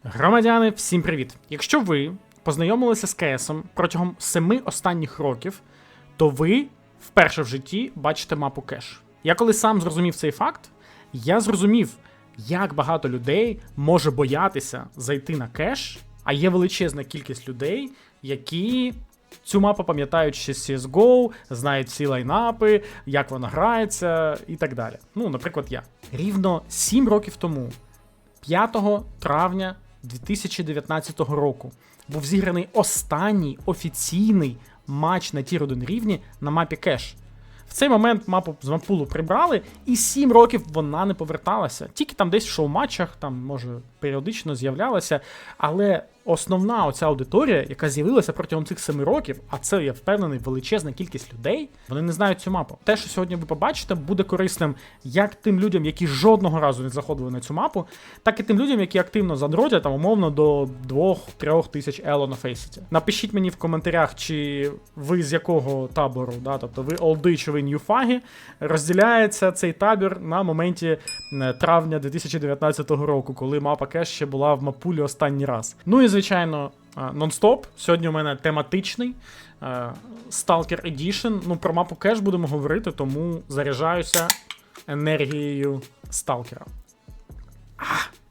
Громадяни, всім привіт! Якщо ви познайомилися з КСом протягом 7 останніх років, то ви вперше в житті бачите мапу кеш. Я коли сам зрозумів цей факт, я зрозумів, як багато людей може боятися зайти на кеш, а є величезна кількість людей, які цю мапу пам'ятають ще з CSGO, знають всі лайнапи, як вона грається і так далі. Ну, наприклад, я. Рівно 7 років тому, 5 травня 2019 року, був зіграний останній офіційний матч на Тір 1 рівні на мапі кеш. В цей момент мапу з маппулу прибрали, і 7 років вона не поверталася. Тільки там десь в шоу-матчах, там, може, періодично з'являлася, але основна оця аудиторія, яка з'явилася протягом цих 7 років, а це, я впевнений, величезна кількість людей, вони не знають цю мапу. Те, що сьогодні ви побачите, буде корисним як тим людям, які жодного разу не заходили на цю мапу, так і тим людям, які активно задротять, там, умовно, до 2-3 тисяч ело на фейсіті. Напишіть мені в коментарях, чи ви з якого табору, да? Тобто ви олди чи ви ньюфаги, розділяється цей табір на моменті травня 2019 року, коли мапа кеш ще була в маппулі останній раз. Ну і звичайно, нон-стоп. Сьогодні у мене тематичний Stalker Edition. Ну, про мапу кеш будемо говорити, тому заряджаюся енергією Сталкера.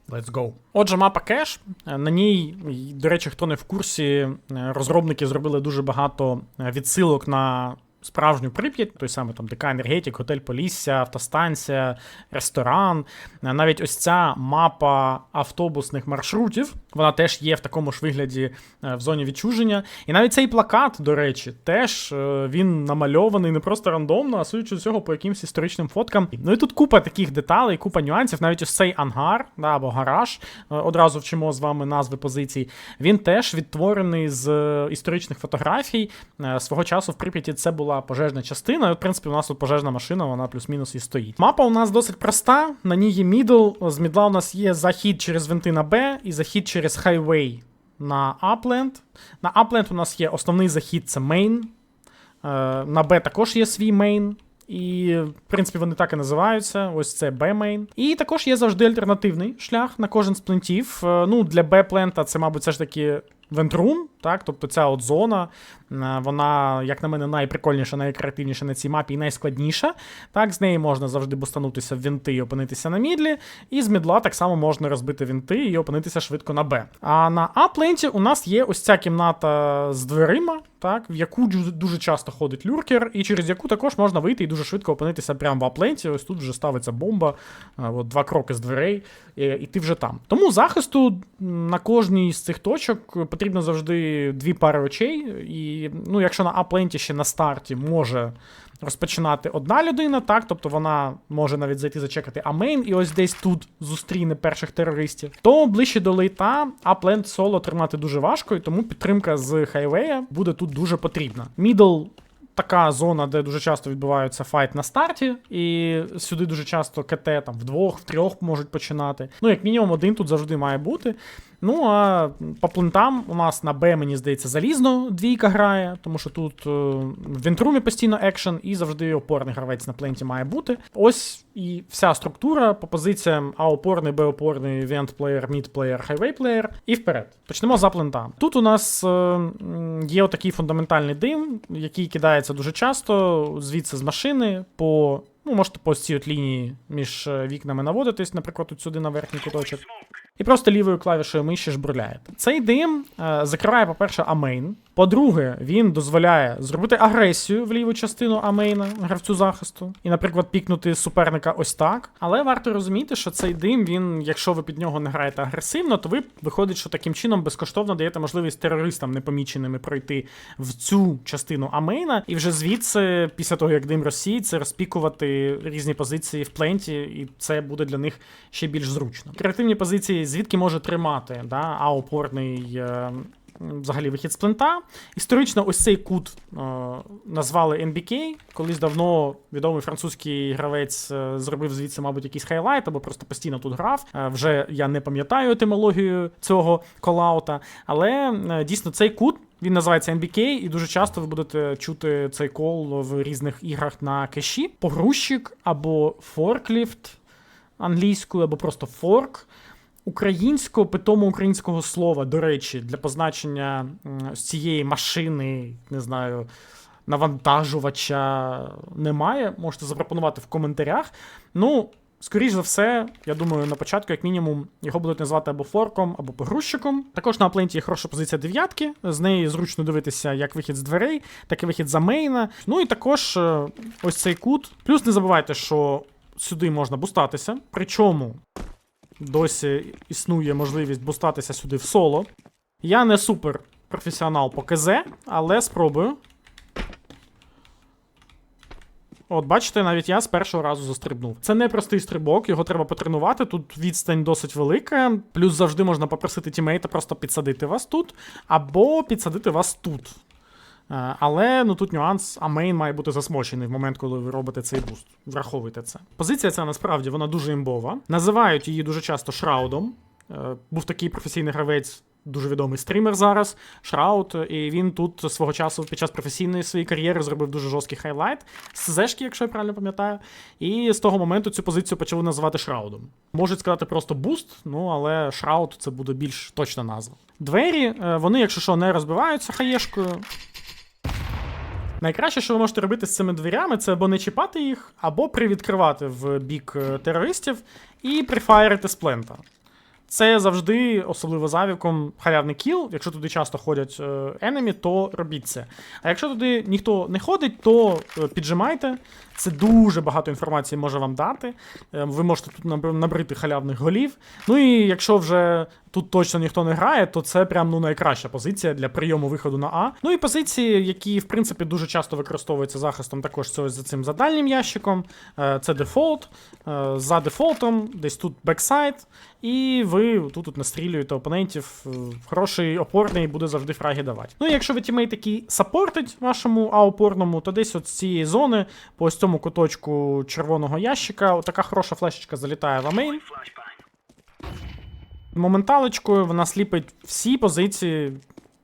Let's go. Отже, мапа кеш. На ній, до речі, хто не в курсі, розробники зробили дуже багато відсилок на справжню Прип'ять, той самий там ДК Енергетик, Готель Полісся, автостанція, ресторан. Навіть ось ця мапа автобусних маршрутів, вона теж є в такому ж вигляді в зоні відчуження. І навіть цей плакат, до речі, теж він намальований не просто рандомно, а судячи з цього по якимось історичним фоткам. Ну і тут купа таких деталей, купа нюансів. Навіть ось цей ангар, да, або гараж, одразу вчимо з вами назви позицій, він теж відтворений з історичних фотографій. Свого часу в Прип'яті це була пожежна частина, і, в принципі, у нас тут пожежна машина, вона плюс-мінус і стоїть. Мапа у нас досить проста, на ній є мідл, з мідла у нас є захід через винти на Б і захід через хайвей на Апленд. На Апленд у нас є основний захід, це мейн, на Б також є свій мейн. І, в принципі, вони так і називаються. Ось це B-main. І також є завжди альтернативний шлях на кожен з плентів. Ну, для B-плента це, мабуть, все ж таки вентрум, так? Тобто ця от зона, вона, як на мене, найприкольніша, найкреативніша на цій мапі і найскладніша. Так, з неї можна завжди бустанутися в вінти і опинитися на мідлі. І з мідла так само можна розбити вінти і опинитися швидко на Б. А на А-пленті у нас є ось ця кімната з дверима, так, в яку дуже часто ходить люркер, і через яку також можна вийти і дуже швидко опинитися прямо в А-пленті. Ось тут вже ставиться бомба, от 2 кроки з дверей, і ти вже там. Тому захисту на кожній з цих точок потрібно завжди 2 пари очей, і, ну, якщо на А-пленті ще на старті може розпочинати одна людина, так, тобто вона може навіть зайти зачекати А-мейн, і ось десь тут зустріне перших терористів, то ближче до лейта А-плент соло тримати дуже важко, і тому підтримка з хайвея буде тут дуже потрібна. Мідл така зона, де дуже часто відбуваються файт на старті, і сюди дуже часто КТ там в 2-3 можуть починати. Ну, як мінімум, один тут завжди має бути. Ну, а по плентам у нас на Б, мені здається, залізно 2 грає, тому що тут в вінтрумі постійно екшен, і завжди опорний гравець на пленті має бути. Ось і вся структура по позиціям А-опорний, Б-опорний, вент-плеєр, мід-плеєр, хайвей-плеєр. І вперед. Почнемо за плента. Тут у нас є отакий фундаментальний дим, який кидається дуже часто, звідси з машини, по, ну, можете по цій от лінії між вікнами наводитись, наприклад, тут сюди на верхній куточок. І просто лівою клавішою миші жбурляєте. Цей дим закриває, по-перше, А-мейн. По-друге, він дозволяє зробити агресію в ліву частину А-мейна, гравцю захисту. І, наприклад, пікнути суперника ось так. Але варто розуміти, що цей дим, він, якщо ви під нього не граєте агресивно, то ви, виходить, що таким чином безкоштовно даєте можливість терористам непоміченими пройти в цю частину А-мейна. І вже звідси, після того, як дим розсіється, розпікувати різні позиції в пленті, і це буде для них ще більш зручно. Креативні позиції звідки може тримати, да, А-опорний взагалі вихід з плента. Історично ось цей кут назвали NBK. Колись давно відомий французький гравець зробив звідси, мабуть, якийсь хайлайт, або просто постійно тут грав. Вже я не пам'ятаю етимологію цього колаута, але дійсно цей кут, він називається NBK, і дуже часто ви будете чути цей кол в різних іграх на кеші. Погрузчик або форкліфт англійською, або просто форк. українського, питому українського слова, до речі, для позначення цієї машини, не знаю, навантажувача немає. Можете запропонувати в коментарях. Ну, скоріш за все, я думаю, на початку, як мінімум, його будуть називати або форком, або погрузчиком. Також на апленті є хороша позиція 9, з неї зручно дивитися як вихід з дверей, так і вихід за мейна. Ну і також ось цей кут. Плюс не забувайте, що сюди можна бустатися, причому досі існує можливість бустатися сюди в соло. Я не супер професіонал по КЗ, але спробую. От, бачите, навіть я з першого разу застрибнув. Це не простий стрибок, його треба потренувати, тут відстань досить велика, плюс завжди можна попросити тімейта просто підсадити вас тут, або підсадити вас тут. Але, ну, тут нюанс, а мейн має бути засмочений в момент, коли ви робите цей буст. Враховуйте це. Позиція ця, насправді, вона дуже імбова. Називають її дуже часто шраудом. Був такий професійний гравець, дуже відомий стрімер зараз, Шрауд, і він тут свого часу під час професійної своєї кар'єри зробив дуже жорсткий хайлайт з зешки, якщо я правильно пам'ятаю, і з того моменту цю позицію почали називати Шраудом. Можуть сказати просто буст, ну але Шрауд це буде більш точна назва. Двері, вони, якщо що, не розбиваються хаєшкою. Найкраще, що ви можете робити з цими дверями, це або не чіпати їх, або привідкривати в бік терористів і прифаєрити з плента. Це завжди, особливо за віком, халявний кіл. Якщо туди часто ходять енемі, то робіть це. А якщо туди ніхто не ходить, то піджимайте. Це дуже багато інформації може вам дати. Ви можете тут набрити халявних голів. Ну і якщо вже тут точно ніхто не грає, то це прям, ну, найкраща позиція для прийому виходу на А. Ну і позиції, які, в принципі, дуже часто використовуються захистом, також це ось за цим за дальнім ящиком. Це дефолт. За дефолтом, десь тут бексайд. І ви тут настрілюєте опонентів. Хороший опорний буде завжди фраги давати. Ну і якщо ви тімейт такий саппортить вашому А-опорному, то десь от з цієї зони, по ось цьому куточку червоного ящика, отака хороша флешечка залітає в амейн. Моменталочкою вона сліпить всі позиції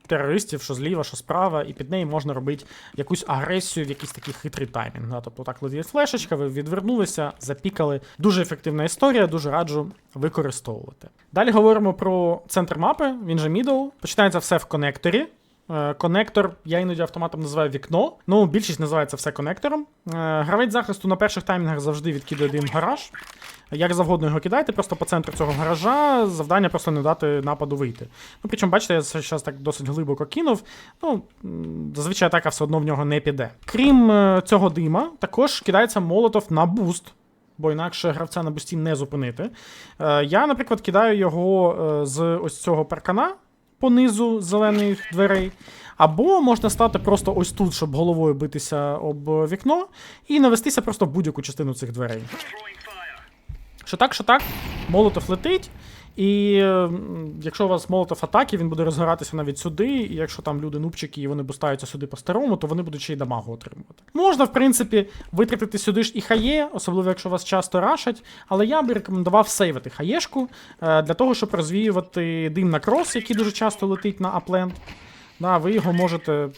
терористів, що зліва, що справа, і під неї можна робити якусь агресію в якийсь такий хитрий таймінг. Да? Тобто так летить флешечка, ви відвернулися, запікали. Дуже ефективна історія, дуже раджу використовувати. Далі говоримо про центр мапи, він же middle. Починається все в конекторі. Конектор, я іноді автоматом називаю вікно. Ну, більшість називається все конектором. Гравець захисту на перших таймінгах завжди відкидає дим в гараж. Як завгодно його кидайте, просто по центру цього гаража, завдання просто не дати нападу вийти. Ну, причому, бачите, я зараз так досить глибоко кинув. Ну, зазвичай атака все одно в нього не піде. Крім цього дима, також кидається молотов на буст, бо інакше гравця на бусті не зупинити. Я, наприклад, кидаю його з ось цього паркана, по низу зелених дверей, або можна стати просто ось тут, щоб головою битися об вікно, і навестися просто в будь-яку частину цих дверей. Що так, молотов летить, і якщо у вас молотов атаки, він буде розгоратися навіть сюди, і якщо там люди нубчики і вони бустаються сюди по-старому, то вони будуть ще й дамагу отримувати. Можна, в принципі, витратити сюди ж і хає, особливо якщо вас часто рашать, але я би рекомендував сейвити хаєшку, для того, щоб розвіювати дим на крос, який дуже часто летить на аплент. Да, ви його можете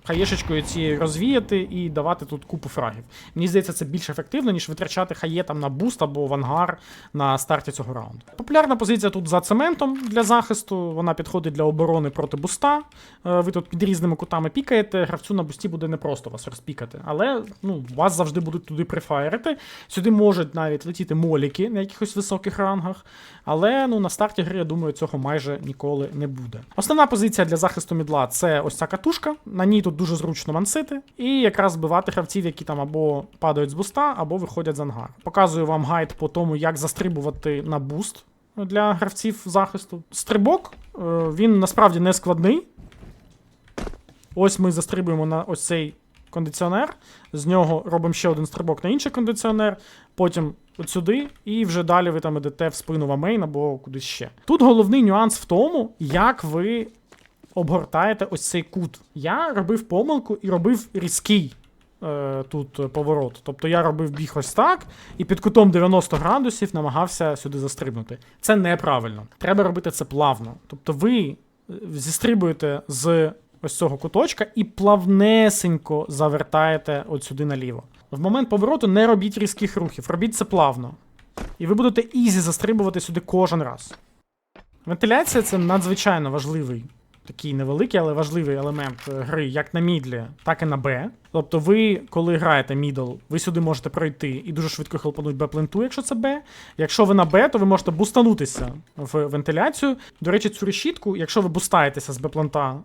хаєшечкою цією розвіяти і давати тут купу фрагів. Мені здається, це більш ефективно, ніж витрачати хає там на буст або в ангар на старті цього раунду. Популярна позиція тут за цементом для захисту, вона підходить для оборони проти буста. Ви тут під різними кутами пікаєте, гравцю на бусті буде непросто вас розпікати, але ну, вас завжди будуть туди прифаєрити. Сюди можуть навіть летіти моліки на якихось високих рангах, але ну, на старті гри, я думаю, цього майже ніколи не буде. Основна позиція для захисту мідла – це ось ця катушка, на ній тут дуже зручно мансити, і якраз збивати гравців, які там або падають з буста, або виходять з ангар. Показую вам гайд по тому, як застрибувати на буст для гравців захисту. Стрибок, він насправді не складний. Ось ми застрибуємо на ось цей кондиціонер, з нього робимо ще один стрибок на інший кондиціонер, потім от сюди, і вже далі ви там ідете в спину в амейн або кудись ще. Тут головний нюанс в тому, як ви обгортаєте ось цей кут. Я робив помилку і робив різкий тут поворот. Тобто я робив біг ось так, і під кутом 90 градусів намагався сюди застрибнути. Це неправильно. Треба робити це плавно. Тобто ви зістрибуєте з ось цього куточка і плавнесенько завертаєте от сюди наліво. В момент повороту не робіть різких рухів, робіть це плавно. І ви будете ізі застрибувати сюди кожен раз. Вентиляція — це надзвичайно важливий, такий невеликий, але важливий елемент гри як на мідлі, так і на Б. Тобто ви, коли граєте мідл, ви сюди можете пройти і дуже швидко хелпануть Б-пленту, якщо це Б. Якщо ви на Б, то ви можете бустанутися в вентиляцію. До речі, цю решітку, якщо ви бустаєтеся з Б-плента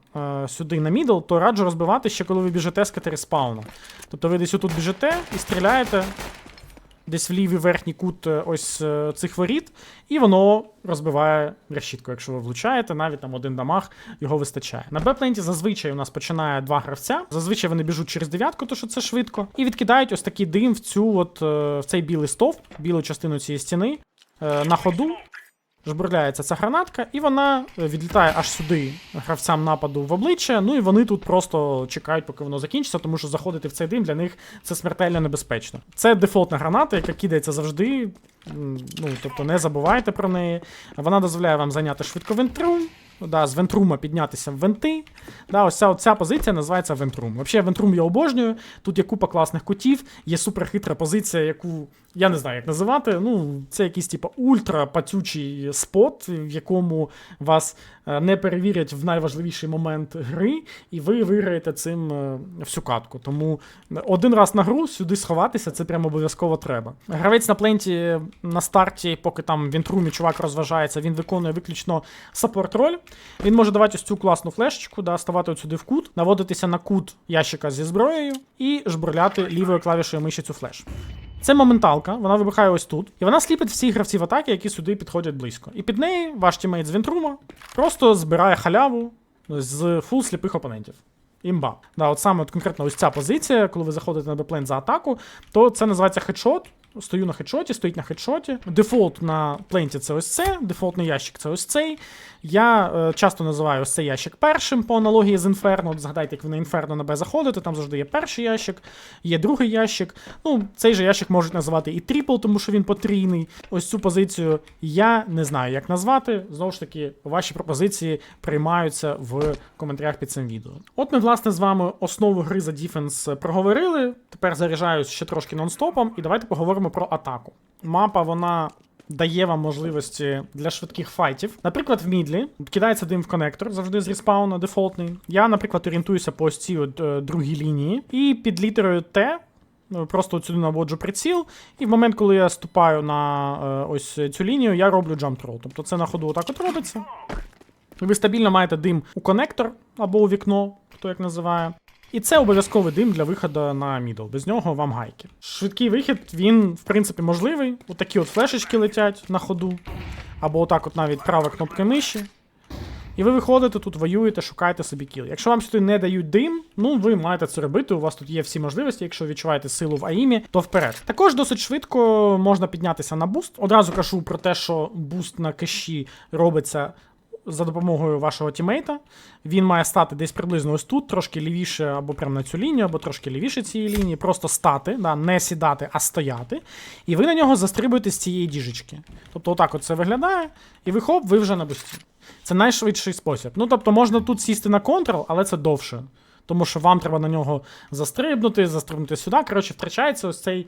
сюди на мідл, то раджу розбивати ще коли ви біжите з катері спауну. Тобто ви десь отут біжите і стріляєте десь в лівий верхній кут ось цих воріт, і воно розбиває решітку. Якщо ви влучаєте, навіть там один дамаг, його вистачає. На Б-пленті зазвичай у нас починає 2 гравця. Зазвичай вони біжуть через 9-ку, то що це швидко, і відкидають ось такий дим в цей білий стовп, білу частину цієї стіни. На ходу жбурляється ця гранатка, і вона відлітає аж сюди гравцям нападу в обличчя, ну і вони тут просто чекають, поки воно закінчиться, тому що заходити в цей дим для них це смертельно небезпечно. Це дефолтна граната, яка кидається завжди, ну, тобто не забувайте про неї. Вона дозволяє вам зайняти швидко вентрум, да, з вентрума піднятися в венти. Да, ось ця позиція називається вентрум. Взагалі, вентрум я обожнюю, тут є купа класних кутів, є суперхитра позиція, яку я не знаю, як називати. Ну, це якийсь типу ультра-пацючий спот, в якому вас не перевірять в найважливіший момент гри, і ви виграєте цим всю катку. Тому один раз на гру сюди сховатися, це прямо обов'язково треба. Гравець на пленті на старті, поки там в вентрумі чувак розважається, він виконує виключно саппорт-роль. Він може давати ось цю класну флешечку, да, ставати от сюди в кут, наводитися на кут ящика зі зброєю і жбурляти лівою клавішою миші цю флеш. Це моменталка, вона вибухає ось тут, і вона сліпить всіх гравців атаки, які сюди підходять близько. І під неї ваш тімейт з вентрума просто збирає халяву з фул сліпих опонентів. Імба. Да, от саме конкретно ось ця позиція, коли ви заходите на беплейн за атаку, то це називається хедшот. Стою на хедшоті, стоїть на хедшоті. Дефолт на пленті — це ось це, дефолтний ящик — це ось цей. Я часто називаю ось цей ящик першим по аналогії з Інферно. От згадайте, як ви на Інферно на Б заходите, там завжди є перший ящик, є другий ящик. Ну, цей же ящик можуть називати і трипл, тому що він потрійний. Ось цю позицію я не знаю, як назвати. Знову ж таки, ваші пропозиції приймаються в коментарях під цим відео. От ми, власне, з вами основу гри за дефенс проговорили. Тепер заряджаюсь ще трошки нон-стопом, і давайте поговоримо про атаку. Мапа, вона дає вам можливості для швидких файтів. Наприклад, в мідлі кидається дим в коннектор, завжди з респауна, дефолтний. Я, наприклад, орієнтуюся по ось цій другій лінії, і під літерою Т просто от сюди наводжу приціл, і в момент, коли я ступаю на ось цю лінію, я роблю jump throw. Тобто це на ходу отак от робиться. Ви стабільно маєте дим у коннектор або у вікно, хто як називає. І це обов'язковий дим для виходу на мідл. Без нього вам гайки. Швидкий вихід, він, в принципі, можливий. Отакі от флешечки летять на ходу. Або отак от навіть права кнопка миші. І ви виходите тут, воюєте, шукаєте собі кіл. Якщо вам сюди не дають дим, ну ви маєте це робити, у вас тут є всі можливості, якщо відчуваєте силу в АІМі, то вперед. Також досить швидко можна піднятися на буст. Одразу кажу про те, що буст на кеші робиться за допомогою вашого тімейта. Він має стати десь приблизно ось тут, трошки лівіше або прямо на цю лінію, або трошки лівіше цієї лінії. Просто стати, да, не сідати, а стояти. І ви на нього застрибуєте з цієї діжечки. Тобто отак от це виглядає, і ви хоп, ви вже на бусті. Це найшвидший спосіб. Ну, тобто можна тут сісти на контрол, але це довше. Тому що вам треба на нього застрибнути сюди. Коротше, втрачається ось цей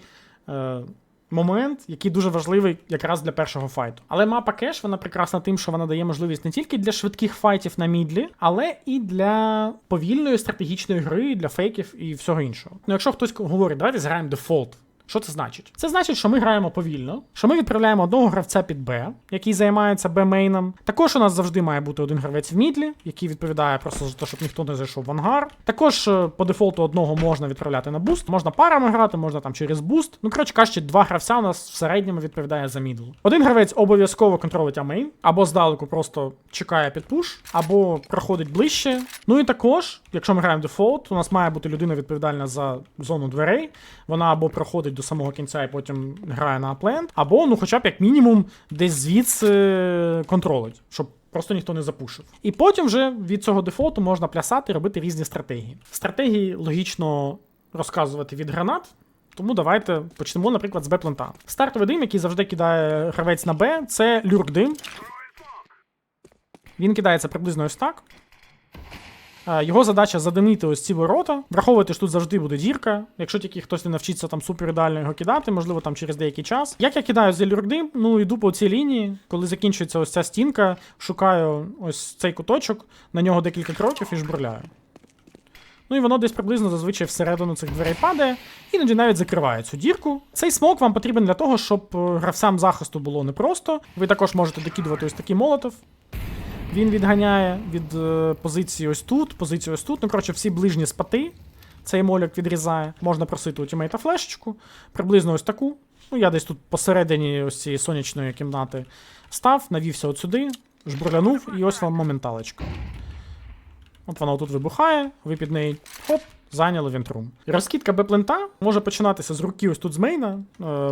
момент, який дуже важливий якраз для першого файту. Але мапа кеш, вона прекрасна тим, що вона дає можливість не тільки для швидких файтів на мідлі, але і для повільної стратегічної гри, для фейків і всього іншого. Ну, якщо хтось говорить, давайте зграємо дефолт. Що це значить? Це значить, що ми граємо повільно, що ми відправляємо одного гравця під Б, який займається Б-мейном. Також у нас завжди має бути один гравець в мідлі, який відповідає просто за те, щоб ніхто не зайшов в ангар. Також по дефолту одного можна відправляти на буст. Можна парами грати, можна там через буст. Ну, коротше кажучи, 2 гравця у нас в середньому відповідає за мідл. Один гравець обов'язково контролить А-мейн, або здалеку просто чекає під пуш, або проходить ближче. Ну і також, якщо ми граємо дефолт, у нас має бути людина відповідальна за зону дверей. Вона або проходить до самого кінця і потім грає на аплент, або, ну, хоча б як мінімум десь звідси контролить, щоб просто ніхто не запушив. І потім вже від цього дефолту можна плясати, робити різні стратегії. Стратегії логічно розказувати від гранат, тому давайте почнемо, наприклад, з Б-плента. Стартовий дим, який завжди кидає гравець на Б, це люрк-дим. Він кидається приблизно ось так. Його задача задимити ось ці ворота. Враховуйте, що тут завжди буде дірка. Якщо тільки хтось не навчиться там супер ідеально його кидати, можливо, там через деякий час. Як я кидаю з люрдим, ну йду по цій лінії, коли закінчується ось ця стінка, шукаю ось цей куточок, на нього декілька кроків і жбурляю. Ну і воно десь приблизно зазвичай всередину цих дверей падає, іноді навіть закриває цю дірку. Цей смок вам потрібен для того, щоб гравцям захисту було непросто. Ви також можете докидувати ось такий молотов. Він відганяє від позиції ось тут, позиції ось тут. Ну, коротше, всі ближні спати цей молік відрізає. Можна просити у тімейта флешечку, приблизно ось таку. Ну, я десь тут посередині ось цієї сонячної кімнати став, навівся от сюди, жбурлянув, і ось вам моменталочка. От вона тут вибухає, ви під неї, хоп, зайняли вентрум. Розкидка Б-плента може починатися з руки ось тут з мейна.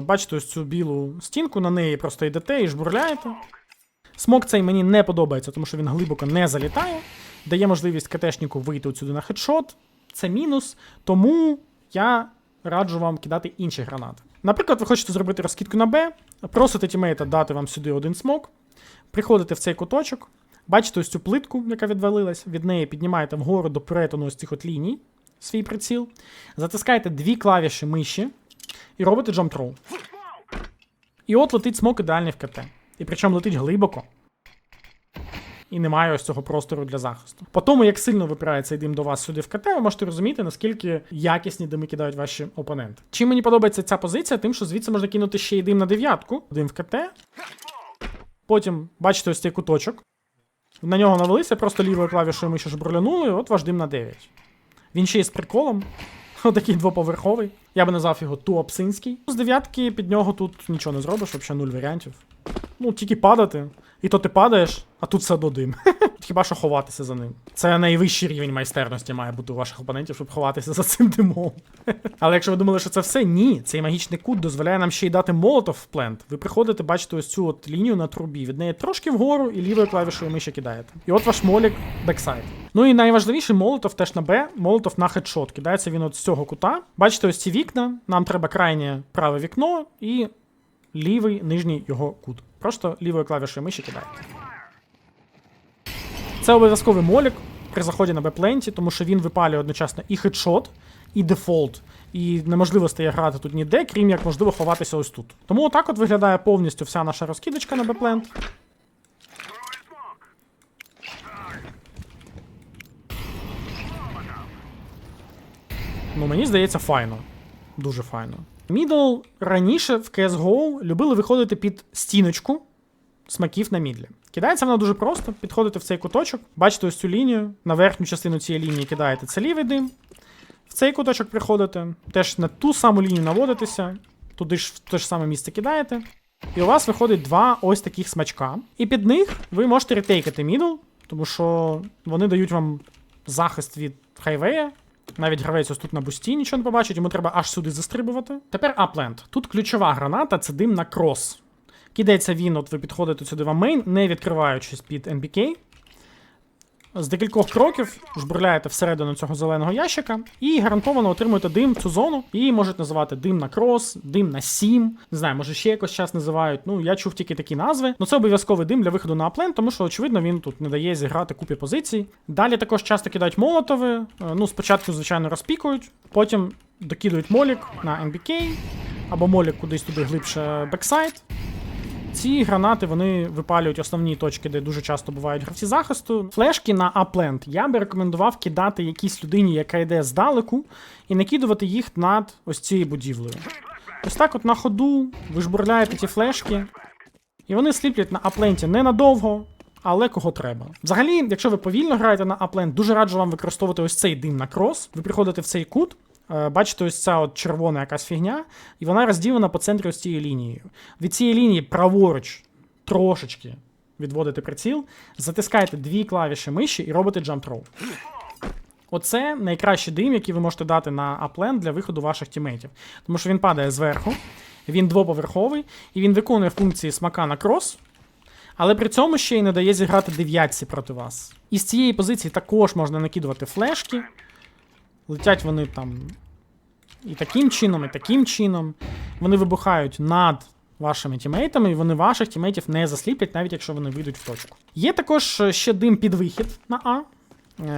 Бачите ось цю білу стінку, на неї просто йдете і жбурляєте. Смок цей мені не подобається, тому що він глибоко не залітає. Дає можливість КТшнику вийти отсюди на хедшот. Це мінус, тому я раджу вам кидати інші гранати. Наприклад, ви хочете зробити розкидку на Б, просите тімейта дати вам сюди один смок, приходите в цей куточок, бачите ось цю плитку, яка відвалилась, від неї піднімаєте вгору до перетину ось цих от ліній свій приціл, затискаєте дві клавіші миші і робите джамп-трол. І от летить смок ідеальний в КТ. І причому летить глибоко. І немає ось цього простору для захисту. По тому, як сильно випирає цей дим до вас сюди в КТ, ви можете розуміти, наскільки якісні дими кидають ваші опоненти. Чим мені подобається ця позиція? Тим, що звідси можна кинути ще й дим на 9-ку, дим в КТ. Потім, бачите ось цей куточок. На нього навелися, просто лівою клавішою миші жбурлянули, і от ваш дим на 9. Він ще й з приколом. Отакий двоповерховий. Я би назвав його туапсинський. З 9-ки під нього тут нічого не зробиш, взагалі 0 варіантів. Ну, тільки падати. І то ти падаєш, а тут все одно дим. Хіба що ховатися за ним. Це найвищий рівень майстерності має бути у ваших опонентів, щоб ховатися за цим димом. Але якщо ви думали, що це все, ні. Цей магічний кут дозволяє нам ще й дати молотов в плент. Ви приходите, бачите ось цю от лінію на трубі. Від неї трошки вгору і лівою клавішою миші кидаєте. І от ваш молік бексайд. Ну і найважливіший молотов теж на Б, молотов на хедшот. Кидається він от з цього кута. Бачите ось ці вікна. Нам треба крайнє праве вікно і лівий нижній його кут. Просто лівою клавішою миші кидаєте. Це обов'язковий молік при заході на Б-пленті, тому що він випалює одночасно і хедшот, і дефолт. І неможливо стає грати тут ніде, крім як можливо ховатися ось тут. Тому отак от виглядає повністю вся наша розкидочка на Б-плент. Ну, мені здається, файно. Дуже файно. Мідл раніше в CSGO любили виходити під стіночку смаків на мідлі. Кидається вона дуже просто, підходите в цей куточок, бачите ось цю лінію, на верхню частину цієї лінії кидаєте це лівий дим, в цей куточок приходите, теж на ту саму лінію наводитеся, туди ж в те ж саме місце кидаєте, і у вас виходить два ось таких смачка. І під них ви можете ретейкати мідл, тому що вони дають вам захист від хайвея. Навіть гравець ось тут на бусті нічого не побачить, йому треба аж сюди застрибувати. Тепер аплент. Тут ключова граната — це дим на крос. Кидається він, от ви підходите сюди в мейн, не відкриваючись під NBK. З декількох кроків жбурляєте всередину цього зеленого ящика і гарантовано отримуєте дим в цю зону. І можуть називати дим на крос, дим на сім. Не знаю, може ще якось час називають. Ну, я чув тільки такі назви. Ну це обов'язковий дим для виходу на аплент, тому що, очевидно, він тут не дає зіграти купі позицій. Далі також часто кидають молотови. Ну, спочатку, звичайно, розпікують, потім докидують молік на NBK, або молік кудись туди глибше бексайд. Ці гранати, вони випалюють основні точки, де дуже часто бувають гравці захисту. Флешки на аплент я би рекомендував кидати якійсь людині, яка йде здалеку, і накидувати їх над ось цією будівлею. Ось так от на ходу ви жбурляєте ці флешки, і вони сліплять на апленті ненадовго, але кого треба. Взагалі, якщо ви повільно граєте на аплент, дуже раджу вам використовувати ось цей дим на крос. Ви приходите в цей кут, бачите, ось ця от червона якась фігня, і вона розділена по центрі ось цією лінією. Від цієї лінії праворуч трошечки відводите приціл, затискаєте дві клавіші миші і робите джамп-трол. Оце найкращий дим, який ви можете дати на аплент для виходу ваших тімейтів. Тому що він падає зверху, він двоповерховий, і він виконує функції смака на крос, але при цьому ще й не дає зіграти дев'ятці проти вас. І з цієї позиції також можна накидувати флешки. Летять вони там і таким чином, і таким чином. Вони вибухають над вашими тімейтами, і вони ваших тімейтів не засліплять, навіть якщо вони вийдуть в точку. Є також ще дим під вихід на А.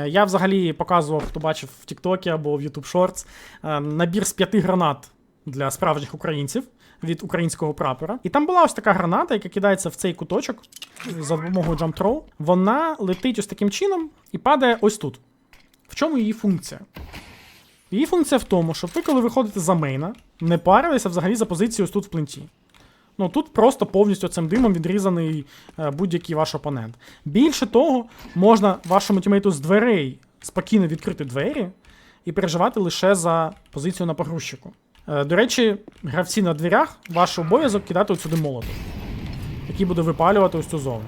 Я взагалі показував, хто бачив в TikTok або в YouTube Shorts, набір з 5 гранат для справжніх українців від українського прапора. І там була ось така граната, яка кидається в цей куточок за допомогою Jump Throw. Вона летить ось таким чином і падає ось тут. В чому її функція? Її функція в тому, щоб ви, коли виходите за мейна, не парилися взагалі за позицію ось тут в пленті. Ну, тут просто повністю цим димом відрізаний будь-який ваш опонент. Більше того, можна вашому тімейту з дверей спокійно відкрити двері і переживати лише за позицію на погрузчику. До речі, гравці на дверях, ваш обов'язок кидати от сюди молоток, який буде випалювати ось цю зону.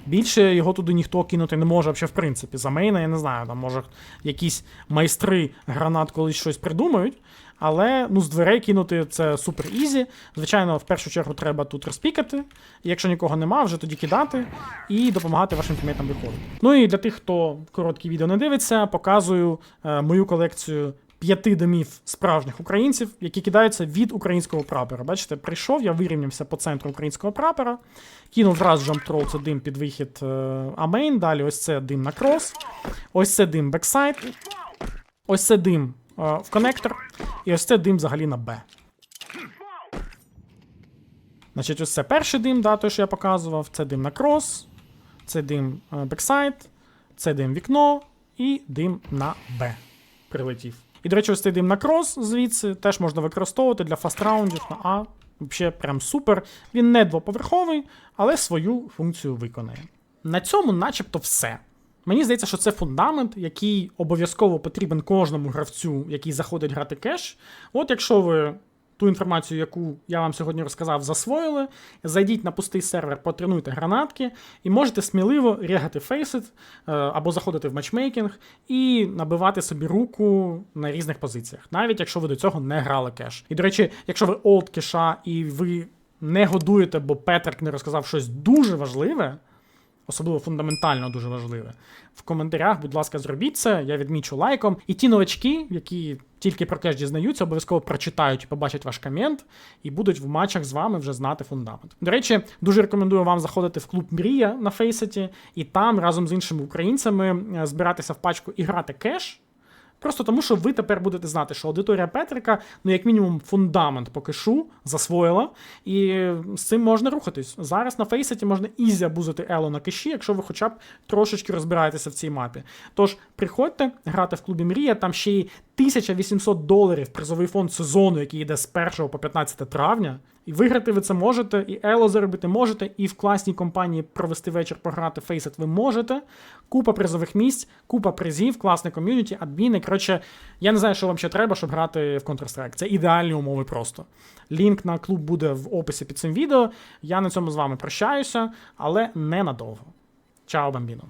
Більше його туди ніхто кинути не може взагалі в принципі. За мейна, я не знаю, там може якісь майстри гранат колись щось придумають, але ну, з дверей кинути це супер ізі. Звичайно, в першу чергу треба тут розпікати, і якщо нікого нема, вже тоді кидати і допомагати вашим тімейтам виходити. Ну і для тих, хто короткі відео не дивиться, показую мою колекцію 5 димів справжніх українців, які кидаються від українського прапора. Бачите, прийшов, я вирівнявся по центру українського прапора, кинув раз Jump Throw, це дим під вихід амейн, далі ось це дим на крос, ось це дим бексайд, ось це дим в коннектор, і ось це дим взагалі на Б. Значить, ось це перший дим, да, той, що я показував, це дим на крос, це дим бексайд, це дим вікно і дим на Б. Прилетів. І, до речі, ось цей дим на крос звідси теж можна використовувати для фаст-раундів на А. Взагалі прям супер. Він не двоповерховий, але свою функцію виконає. На цьому начебто все. Мені здається, що це фундамент, який обов'язково потрібен кожному гравцю, який заходить грати кеш. От якщо ви ту інформацію, яку я вам сьогодні розказав, засвоїли, зайдіть на пустий сервер, потренуйте гранатки і можете сміливо регати фейсит або заходити в матчмейкінг і набивати собі руку на різних позиціях, навіть якщо ви до цього не грали кеш. І, до речі, якщо ви олд кеша і ви не годуєте, бо Петрик не розказав щось дуже важливе, особливо фундаментально дуже важливе, в коментарях, будь ласка, зробіть це, я відмічу лайком. І ті новачки, які тільки про кеш дізнаються, обов'язково прочитають і побачать ваш комент, і будуть в матчах з вами вже знати фундамент. До речі, дуже рекомендую вам заходити в клуб Мрія на Фейсеті, і там разом з іншими українцями збиратися в пачку і грати кеш. Просто тому, що ви тепер будете знати, що аудиторія Петрика, ну як мінімум фундамент по кешу засвоїла, і з цим можна рухатись. Зараз на Фейсеті можна ізі абузити ело на кеші, якщо ви хоча б трошечки розбираєтеся в цій мапі. Тож приходьте грати в клубі Мрія, там ще й $1800 призовий фонд сезону, який йде з 1 по 15 травня. І виграти ви це можете, і ело заробити можете, і в класній компанії провести вечір, пограти Фейсет ви можете. Купа призових місць, купа призів, класне ком'юніті, адміни. Коротше, я не знаю, що вам ще треба, щоб грати в Counter-Strike. Це ідеальні умови просто. Лінк на клуб буде в описі під цим відео. Я на цьому з вами прощаюся, але ненадовго. Чао, бамбіно.